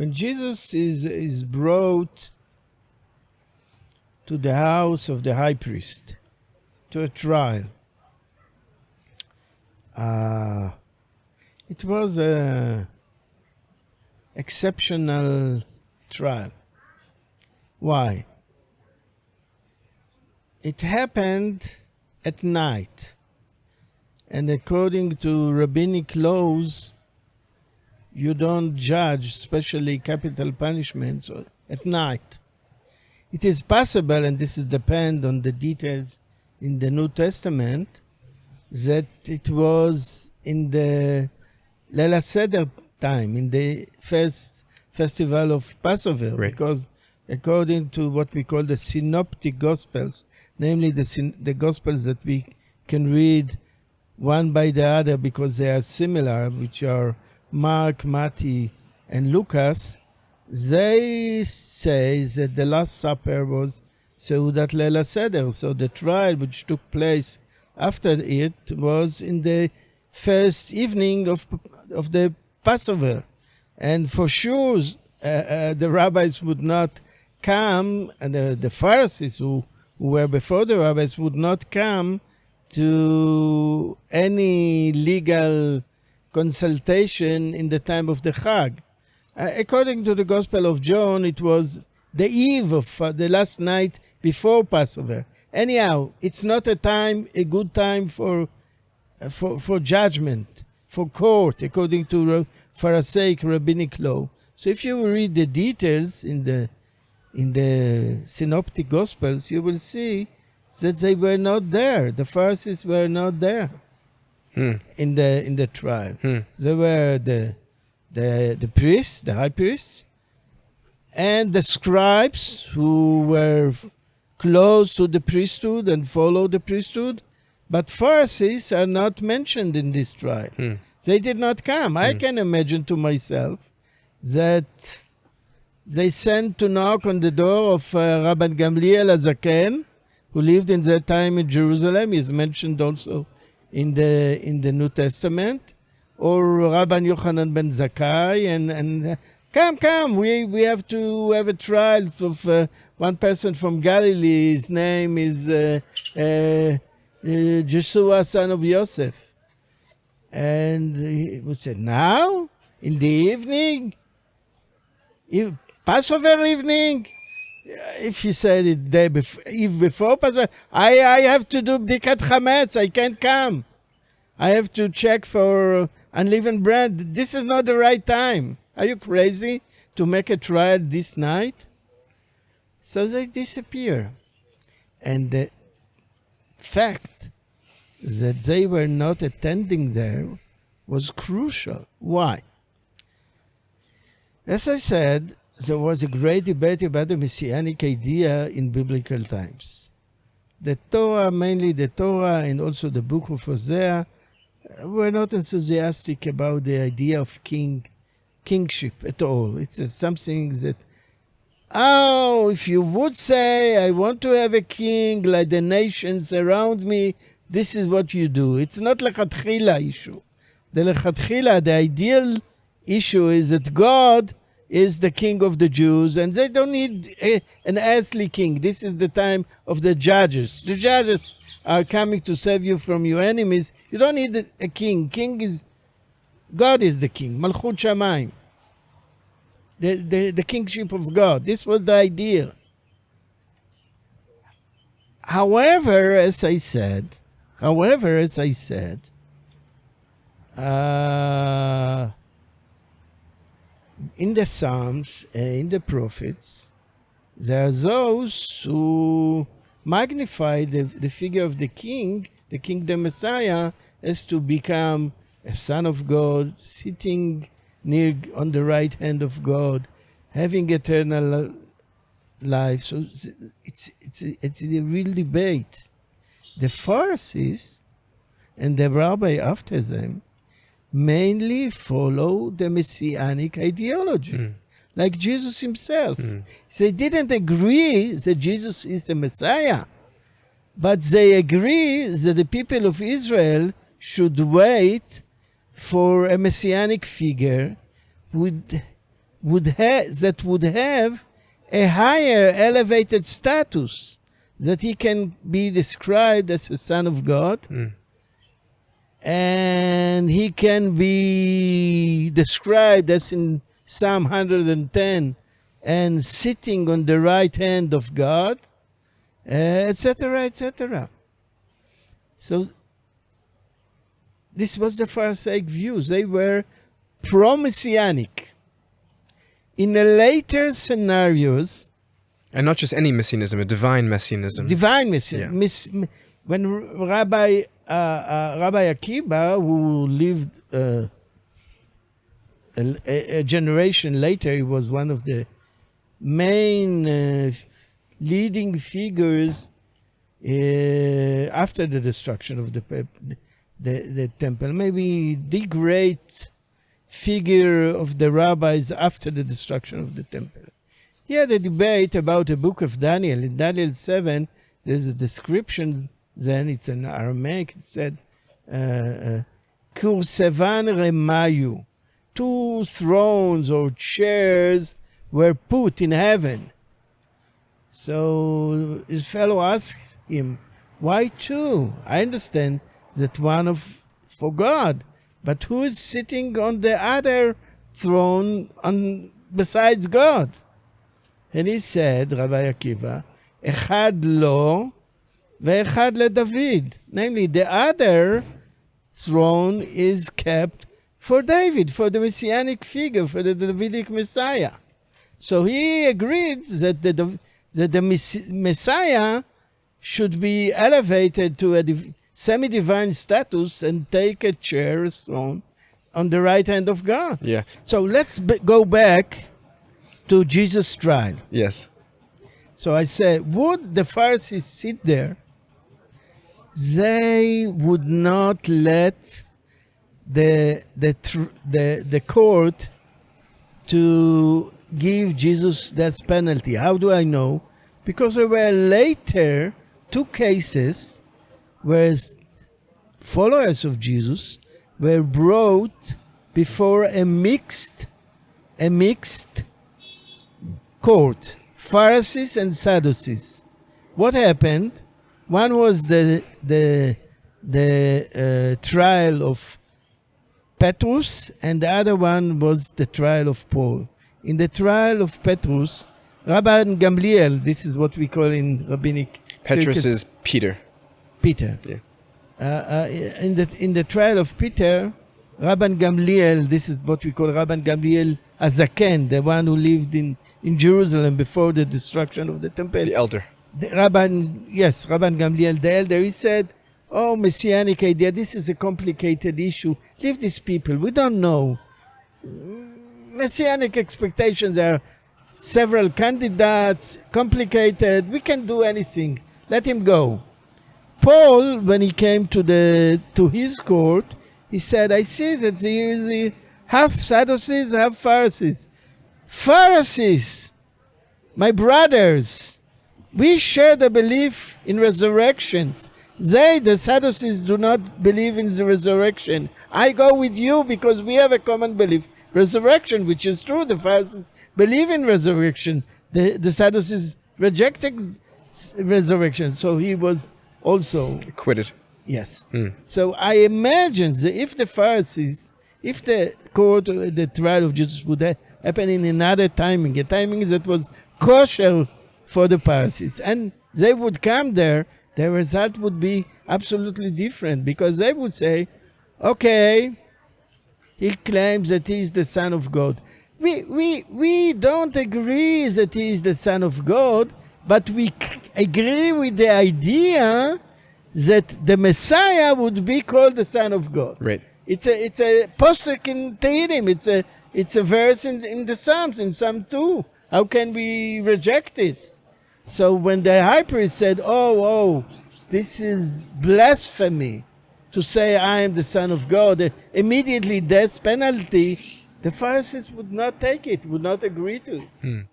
when Jesus is brought to the house of the high priest, to a trial, it was an exceptional trial. Why? It happened at night, and according to rabbinic laws, you don't judge, especially capital punishments, at night. It is possible, and this depends on the details in the New Testament, that it was in the Leil HaSeder time, in the first festival of Passover, right. Because according to what we call the synoptic gospels, namely the gospels that we can read one by the other because they are similar, which are Mark, Matthew, and Lucas, they say that the Last Supper was Seudat Leil HaSeder. So the trial which took place after it was in the first evening of the Passover. And for sure, the rabbis would not come, and the Pharisees who were before the rabbis would not come to any legal consultation in the time of the Chag. According to the Gospel of John, it was the eve of the last night before Passover. Anyhow, it's not a good time for judgment, for court, according to Pharisaic rabbinic law. So if you read the details in the synoptic gospels, you will see that they were not there. The Pharisees were not there in the trial. They were the priests, the high priests, and the scribes who were close to the priesthood and followed the priesthood. But Pharisees are not mentioned in this trial. They did not come. I can imagine to myself that they sent to knock on the door of Rabbi Gamliel HaZaken, who lived in that time in Jerusalem. He is mentioned also in the New Testament, or Rabbi Yochanan ben Zakkai, and come, we have to have a trial of one person from Galilee. His name is Joshua, son of Yosef. And he would say, now, in the evening, Passover evening, if he said it day before Passover, I have to do bdikat chametz, I can't come. I have to check for unleavened bread. This is not the right time. Are you crazy to make a trial this night? So they disappear. And the fact that they were not attending there was crucial. Why? As I said, there was a great debate about the Messianic idea in biblical times. The Torah, mainly the Torah and also the book of Hosea, were not enthusiastic about the idea of kingship at all. It's something that, if you would say, I want to have a king like the nations around me, this is what you do. It's not lechatchila issue. The lechatchila, the ideal issue is that God is the king of the Jews, and they don't need an earthly king. This is the time of the judges. The judges are coming to save you from your enemies. You don't need a king. God is the king. Malchut Shamayim. The kingship of God. This was the idea. However, as I said, in the Psalms, in the prophets, there are those who magnify the figure of the king, the Messiah, as to become a son of God, sitting near on the right hand of God, having eternal life. So it's a real debate. The Pharisees and the rabbi after them mainly follow the Messianic ideology, like Jesus himself. They didn't agree that Jesus is the Messiah, but they agree that the people of Israel should wait for a Messianic figure would have a higher elevated status, that he can be described as a son of God, and he can be described as in Psalm 110 and sitting on the right hand of God, etc., etc. So this was the Pharisaic views. They were pro-Messianic. In the later scenarios, and not just any Messianism, a divine Messianism. Divine Messianism. When Rabbi Akiba, who lived a generation later, he was one of the main leading figures after the destruction of the temple. Maybe the great figure of the rabbis after the destruction of the temple. He had a debate about the book of Daniel. In Daniel 7, there's a description, then it's in Aramaic, it said, Kursevan Remayu. 2 thrones or chairs were put in heaven. So his fellow asked him, why 2? I understand that one for God, but who is sitting on the other throne besides God? And he said, Rabbi Akiba, Echad lo ve'echad leDavid. Namely, the other throne is kept for David, for the Messianic figure, for the Davidic Messiah. So he agreed that the Messiah should be elevated to a semi-divine status and take a chair, a throne, on the right hand of God. Yeah. So let's go back to Jesus' trial. Yes. So I said, would the Pharisees sit there? They would not let the court to give Jesus death penalty. How do I know? Because there were later 2 cases where followers of Jesus were brought before a mixed court, Pharisees and Sadducees. What happened? One was the trial of Petrus, and the other one was the trial of Paul. In the trial of Petrus, Rabbi Gamliel, this is what we call in rabbinic Petrus circles, is Peter. Peter. Yeah. In the trial of Peter, Rabbi Gamliel, this is what we call Rabbi Gamliel Azaken, the one who lived in Jerusalem before the destruction of the temple. The elder. Rabbi Gamliel, the elder, he said, oh, Messianic idea, this is a complicated issue. Leave these people, we don't know. Messianic expectations are several candidates, complicated, we can do anything. Let him go. Paul, when he came to his court, he said, I see that there is half Sadducees, half Pharisees. Pharisees, my brothers, we share the belief in resurrections. They, the Sadducees, do not believe in the resurrection. I go with you because we have a common belief. Resurrection, which is true, the Pharisees believe in resurrection. The Sadducees rejected resurrection. So he was also acquitted. Yes. So I imagine that if the Pharisees, if the court, the trial of Jesus would happen in another timing, a timing that was kosher for the Pharisees, and they would come there, the result would be absolutely different, because they would say, okay, he claims that he is the Son of God. We don't agree that he is the Son of God, but we agree with the idea that the Messiah would be called the Son of God. Right. It's a posuk in Tehillim. It's a verse in the Psalms, in Psalm 2. How can we reject it? So when the high priest said, oh, this is blasphemy to say I am the Son of God, immediately death penalty, the Pharisees would not take it, would not agree to it.